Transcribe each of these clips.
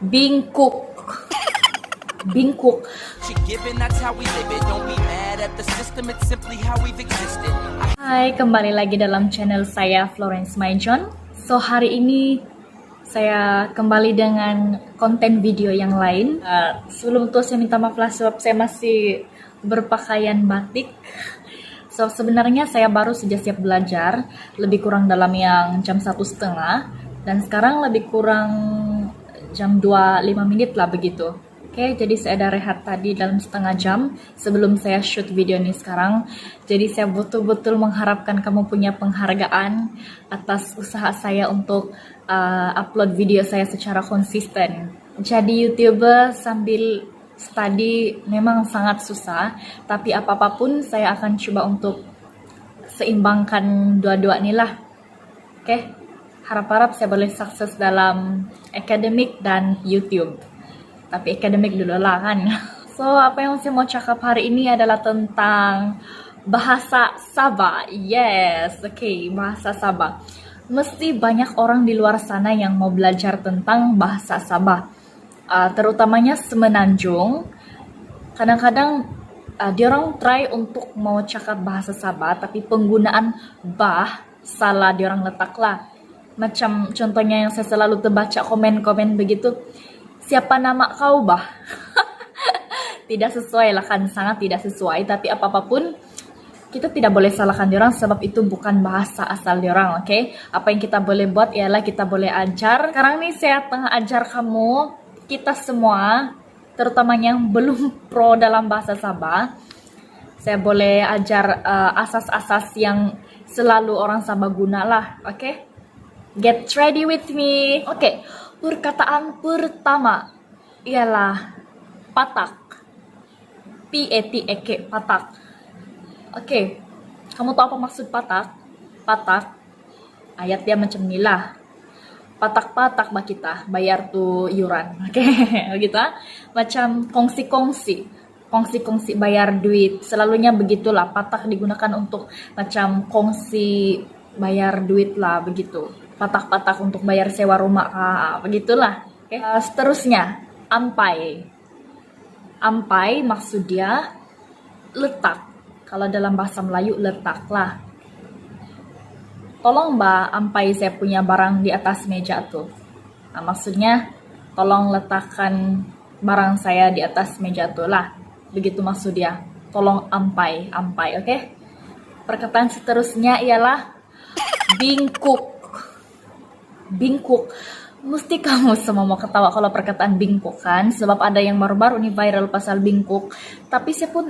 Bingkuk. Bingkuk. Hai, kembali lagi dalam channel saya Florence Maijon. So hari ini saya kembali dengan konten video yang lain. Sebelum itu saya minta maaf lah sebab saya masih berpakaian batik. So sebenarnya saya baru saja siap belajar, lebih kurang dalam yang jam 1:30, dan sekarang lebih kurang jam 2:05 lah begitu. Oke, jadi saya ada rehat tadi dalam setengah jam sebelum saya shoot video ini sekarang. Jadi saya betul-betul mengharapkan kamu punya penghargaan atas usaha saya untuk upload video saya secara konsisten. Jadi YouTuber sambil study memang sangat susah, tapi apapun saya akan coba untuk seimbangkan dua-dua nih lah. Oke, harap-harap saya boleh sukses dalam akademik dan YouTube. Tapi akademik dulu lah kan. So, apa yang saya mau cakap hari ini adalah tentang bahasa Sabah. Yes, oke, bahasa Sabah. Mesti banyak orang di luar sana yang mau belajar tentang bahasa Sabah. Terutamanya Semenanjung. Kadang-kadang dia orang try untuk mau cakap bahasa Sabah, tapi penggunaan bah salah dia orang letak lah. Macam contohnya yang saya selalu terbaca komen-komen begitu. Siapa nama kau bah? Tidak sesuai lah kan, sangat tidak sesuai. Tapi apapun kita tidak boleh salahkan diorang sebab itu bukan bahasa asal diorang, oke? Apa yang kita boleh buat ialah kita boleh ajar. Sekarang nih saya tengah ajar kamu, kita semua, terutamanya yang belum pro dalam bahasa Sabah. Saya boleh ajar asas-asas yang selalu orang Sabah guna lah, oke? Get ready with me. Oke, perkataan pertama ialah patak. P-A-T-A-K, patak. Oke, kamu tahu apa maksud patak? Patak, ayat dia macam ni lah. Patak-patak bah kita, bayar tu yuran. Oke, begitu ah. Macam kongsi-kongsi. Kongsi-kongsi bayar duit. Selalunya begitulah, patak digunakan untuk macam kongsi bayar duit lah, begitu. Patak-patak untuk bayar sewa rumah, begitulah. Oke. Seterusnya, ampai. Ampai maksud dia letak. Kalau dalam bahasa Melayu letak lah. Tolong mbak ampai saya punya barang di atas meja tuh. Nah, maksudnya tolong letakkan barang saya di atas meja tuh lah. Begitu maksud dia. Tolong ampai, ampai, oke? Perkataan seterusnya ialah bingkuk. Bingkuk. Mesti kamu semua mau ketawa kalau perkataan bingkuk kan? Sebab ada yang baru-baru nih viral pasal bingkuk. Tapi saya pun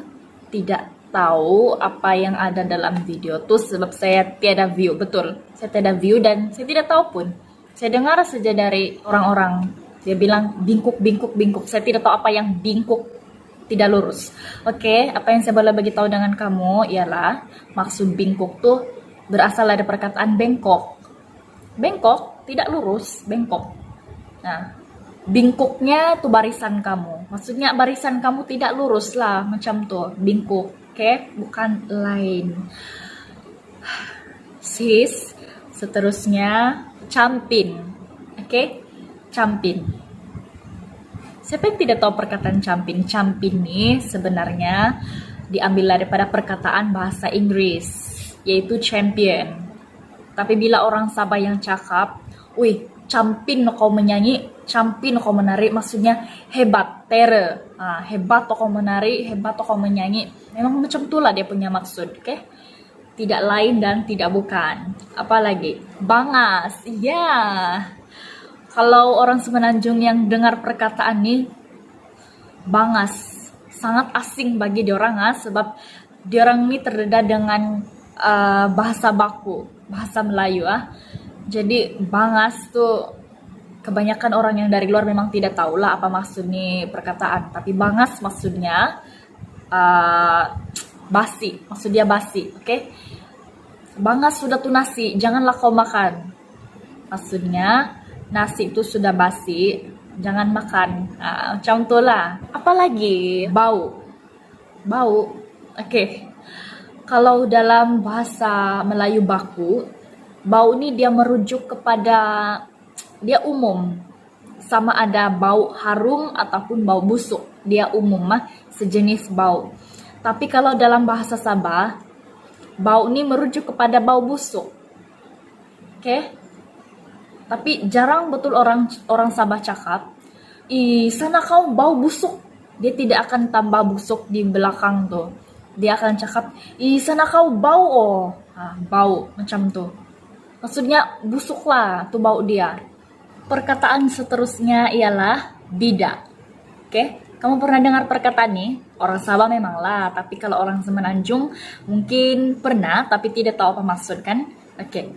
tidak tahu apa yang ada dalam video tuh sebab saya tiada view, betul. Saya tiada view dan saya tidak tahu pun. Saya dengar saja dari orang-orang. Dia bilang bingkuk, bingkuk, bingkuk. Saya tidak tahu apa yang bingkuk, tidak lurus. Oke, apa yang saya boleh bagi tahu dengan kamu ialah maksud bingkuk tuh berasal dari perkataan bengkok. Bengkok tidak lurus, bengkok. Nah, bingkuknya tuh barisan kamu. Maksudnya barisan kamu tidak lurus lah, macam tuh bingkuk. Oke, bukan lain. Sis, seterusnya campin. Oke, campin. Siapa yang tidak tahu perkataan campin? Campin nih sebenarnya diambil daripada perkataan bahasa Inggris, yaitu champion. Tapi bila orang Sabah yang cakap, wih, campin kau menyanyi, campin kau menari, maksudnya hebat, tere. Hebat kau menari, hebat kau menyanyi. Memang macam itulah dia punya maksud, oke? Tidak lain dan tidak bukan. Apalagi bangas, ya. Kalau orang Semenanjung yang dengar perkataan ini, bangas sangat asing bagi diorang sebab diorang ini terdedah dengan bahasa baku, bahasa Melayu Jadi bangas tuh kebanyakan orang yang dari luar memang tidak tahu lah apa maksud nih perkataan. Tapi bangas maksudnya basi, maksud dia basi, oke? Bangas sudah tuh nasi, janganlah kau makan. Maksudnya nasi itu sudah basi, jangan makan. Macam itulah. Apalagi bau, bau, oke? Kalau dalam bahasa Melayu baku, bau ini dia merujuk kepada dia umum. sama ada bau harum ataupun bau busuk. Dia umum sejenis bau. Tapi kalau dalam bahasa Sabah, bau ini merujuk kepada bau busuk. Oke? Tapi jarang betul orang Sabah cakap, "Ih, sana kau bau busuk." Dia tidak akan tambah busuk di belakang tuh. Dia akan cakap, "Ih, sana kau bau oh." Bau macam tuh. Maksudnya busuk lah tuh bau dia. Perkataan seterusnya ialah bida. Oke? Kamu pernah dengar perkataan ini? Orang Sabah memang lah, tapi kalau orang Semenanjung mungkin pernah tapi tidak tahu apa maksud kan? Oke.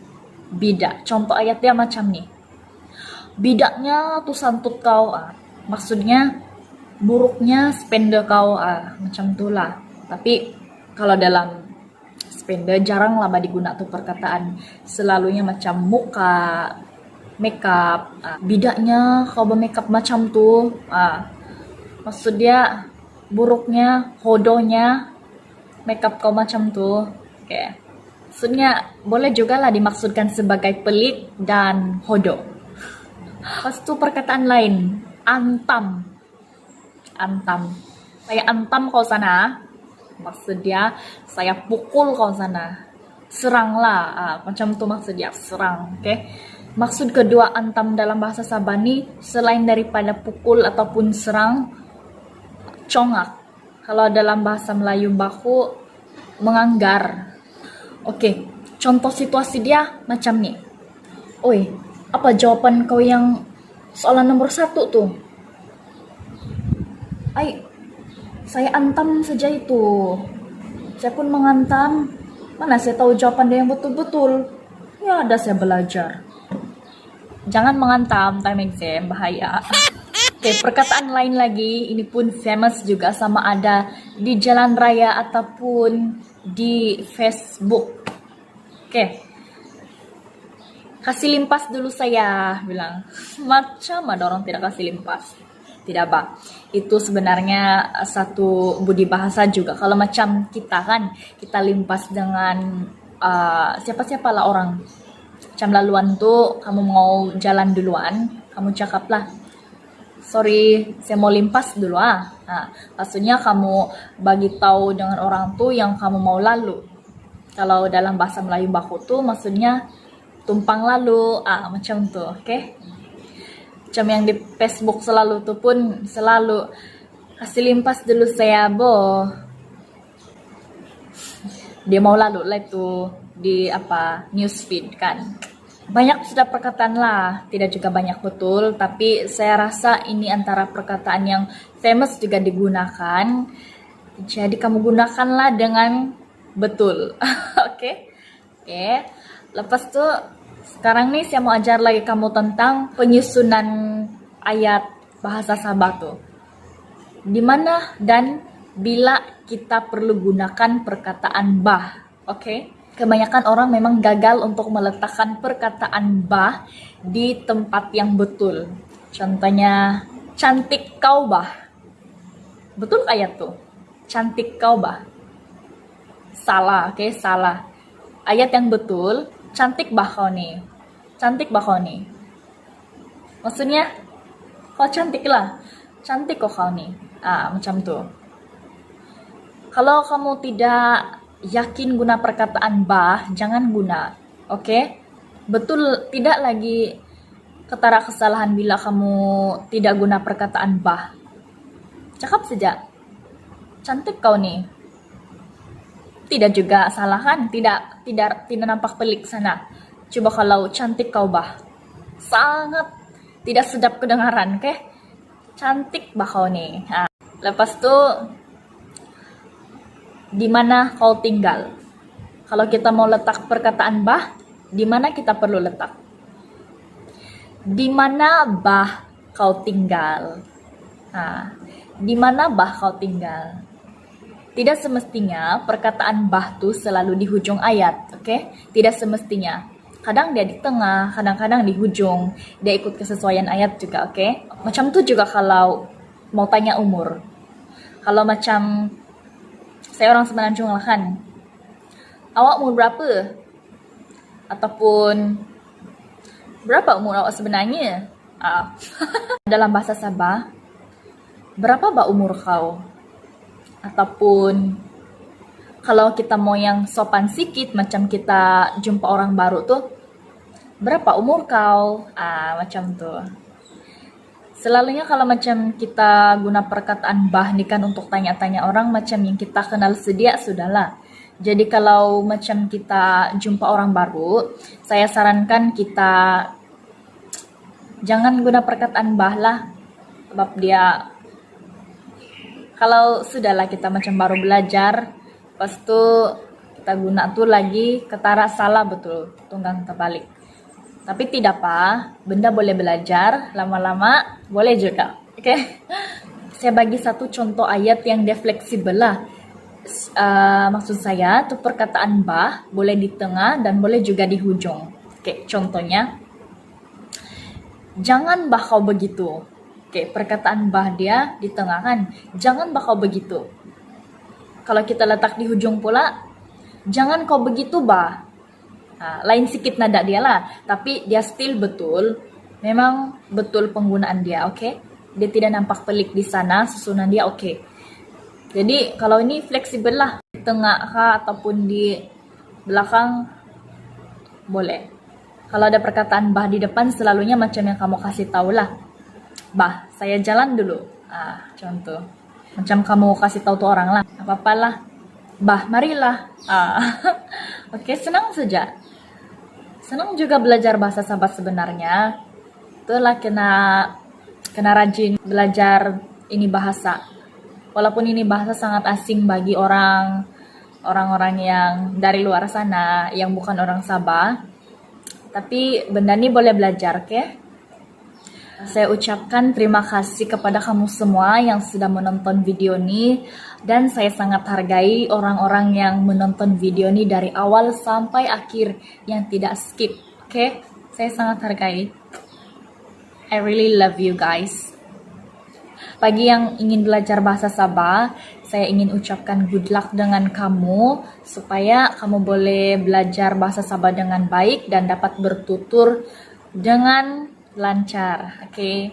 Bida. Contoh ayatnya macam nih. Bidaknya tuh santut kau. Maksudnya buruknya spende kau. Macam itulah. Tapi kalau dalam spende jarang lah digunakan tuh perkataan. Selalunya macam muka, makeup, bidaknya kau bermakeup macam tuh, maksud dia buruknya, hodohnya makeup kau macam tuh. Oke. Maksudnya boleh juga lah dimaksudkan sebagai pelik dan hodoh. Lepas itu perkataan lain, antam. Antam. Saya antam kau sana. Maksud dia saya pukul kau sana. Seranglah, macam tuh maksud dia, serang. Oke. Maksud kedua antam dalam bahasa Sabah ni selain daripada pukul ataupun serang, congak. Kalau dalam bahasa Melayu baku, menganggar. Oke, contoh situasi dia macam ni. Oi, apa jawaban kau yang soalan nomor 1 tuh? Saya antam saja itu. Saya pun mengantam. Mana saya tahu jawaban dia yang betul-betul. Ya ada saya belajar. Jangan mengantam time exam, bahaya. Oke, perkataan lain lagi, ini pun famous juga, sama ada di jalan raya ataupun di Facebook. Oke. Kasih limpas dulu saya, bilang. Macam ada orang tidak kasih limpas. Tidak apa. Itu sebenarnya satu budi bahasa juga. Kalau macam kita kan, kita limpas dengan siapa-siapalah orang. Macam laluan tuh, kamu mau jalan duluan, kamu cakaplah, "Sorry, saya mau limpas dulu maksudnya kamu bagi tahu dengan orang tuh yang kamu mau lalu. Kalau dalam bahasa Melayu baku tuh maksudnya tumpang lalu, macam tuh, oke? Macam yang di Facebook selalu tuh pun selalu kasih limpas dulu saya, boh. Dia mau lalu lah itu di newsfeed kan. Banyak sudah perkataan lah, tidak juga banyak betul, tapi saya rasa ini antara perkataan yang famous juga digunakan. Jadi kamu gunakanlah dengan betul. Oke. Lepas tuh sekarang nih saya mau ajar lagi kamu tentang penyusunan ayat bahasa Sabah tuh. Di mana dan bila kita perlu gunakan perkataan bah. Oke? Kebanyakan orang memang gagal untuk meletakkan perkataan bah di tempat yang betul. Contohnya, cantik kau bah. Betul ayat tuh? Cantik kau bah. Salah, oke? Salah. Ayat yang betul, cantik bah kau nih. Cantik bah kau nih. Maksudnya, kau cantik lah. Cantik kok kau nih. Macam tuh. Kalau kamu tidak yakin guna perkataan bah, jangan guna. Oke? Betul, tidak lagi ketara kesalahan bila kamu tidak guna perkataan bah. Cakap saja. Cantik kau nih. Tidak juga salah kan? Tidak nampak pelik sana. Coba kalau cantik kau bah. Sangat tidak sedap kedengaran, oke? Cantik bah kau nih. Lepas tuh, di mana kau tinggal? Kalau kita mau letak perkataan bah, di mana kita perlu letak? Di mana bah kau tinggal? Di mana bah kau tinggal? Tidak semestinya perkataan bah tuh selalu di hujung ayat, oke? Tidak semestinya. Kadang dia di tengah, kadang-kadang di hujung. Dia ikut kesesuaian ayat juga, oke? Macam tuh juga kalau mau tanya umur. Kalau macam saya orang Semenanjung lah kan. Awak umur berapa? Ataupun berapa umur awak sebenarnya? Dalam bahasa Sabah, berapa ba umur kau? Ataupun kalau kita mau yang sopan sikit, macam kita jumpa orang baru tuh, berapa umur kau? Macam tuh. Selalunya kalau macam kita guna perkataan bah nih kan untuk tanya-tanya orang macam yang kita kenal sedia, sudahlah. Jadi kalau macam kita jumpa orang baru, saya sarankan kita jangan guna perkataan bah lah. Sebab dia, kalau sudahlah kita macam baru belajar, pas tuh kita guna tuh lagi ketara salah betul, tunggang terbalik. Tapi tidak apa, benda boleh belajar, lama-lama boleh juga. Oke. Saya bagi satu contoh ayat yang dia fleksibel lah. Maksud saya tuh perkataan bah boleh di tengah dan boleh juga di hujung. Oke, contohnya, jangan bah kau begitu. Oke, perkataan bah dia di tengah kan, jangan bah kau begitu. Kalau kita letak di hujung pula, jangan kau begitu bah. Lain sedikit nada dia lah, tapi dia still betul, memang betul penggunaan dia, oke? Dia tidak nampak pelik di sana, susunan dia oke. Jadi kalau ini fleksibel lah, di tengah kah ataupun di belakang boleh. Kalau ada perkataan bah di depan, selalunya macam yang kamu kasih tahu lah. Bah, saya jalan dulu. Contoh. Macam kamu kasih tahu tuh orang lah, apa-apalah. Bah, marilah. Oke, senang saja. Senang juga belajar bahasa Sabah sebenarnya. Itulah kena rajin belajar ini bahasa. Walaupun ini bahasa sangat asing bagi orang-orang yang dari luar sana, yang bukan orang Sabah. Tapi benda ini boleh belajar, oke? Saya ucapkan terima kasih kepada kamu semua yang sudah menonton video ini. Dan saya sangat hargai orang-orang yang menonton video ini dari awal sampai akhir, yang tidak skip. Oke? Saya sangat hargai. I really love you guys. Bagi yang ingin belajar bahasa Sabah, saya ingin ucapkan good luck dengan kamu, supaya kamu boleh belajar bahasa Sabah dengan baik dan dapat bertutur dengan lancar. Oke?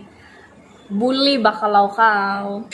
Bully bakalau kau.